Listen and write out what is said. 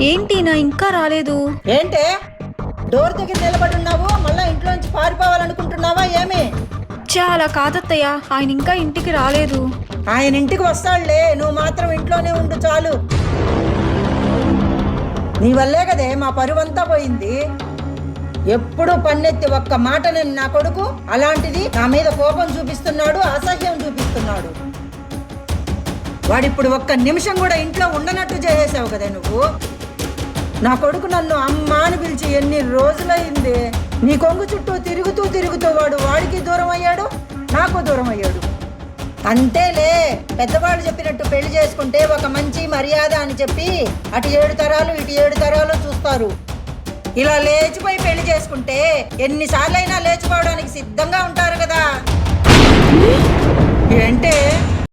ఏంటి నా ఇంకా రాలేదు? ఏంటే డోర్ దగ్గర నిలబడి ఉన్నావు? మళ్ళా ఇంట్లోంచి పారిపోవాలనుకుంటున్నావా ఏమి? చాలా కాదత్తయ్య, ఆయన ఇంకా ఇంటికి రాలేదు. ఆయన ఇంటికి వస్తాడులే, నువ్వు మాత్రం ఇంట్లోనే ఉండు చాలు. నీ వల్లే కదే మా పరువంతా పోయింది. ఎప్పుడు పన్నెత్తి ఒక్క మాట నేను నా కొడుకు, అలాంటిది నా మీద కోపం చూపిస్తున్నాడు, అసహ్యం చూపిస్తున్నాడు. వాడిప్పుడు ఒక్క నిమిషం కూడా ఇంట్లో ఉండనట్టు చేసేసావు కదా నువ్వు. నా కొడుకు నన్ను అమ్మ అని పిలిచి ఎన్ని రోజులైంది. నీ కొంగు చుట్టూ తిరుగుతూ వాడికి దూరం అయ్యాడు, నాకు దూరం అయ్యాడు. అంతేలే, పెద్దవాళ్ళు చెప్పినట్టు పెళ్లి చేసుకుంటే ఒక మంచి మర్యాద అని చెప్పి అటు 7 తరాలు ఇటు 7 తరాలు చూస్తారు. ఇలా లేచిపోయి పెళ్లి చేసుకుంటే ఎన్నిసార్లైనా లేచిపోవడానికి సిద్ధంగా ఉంటారు కదా. ఏంటే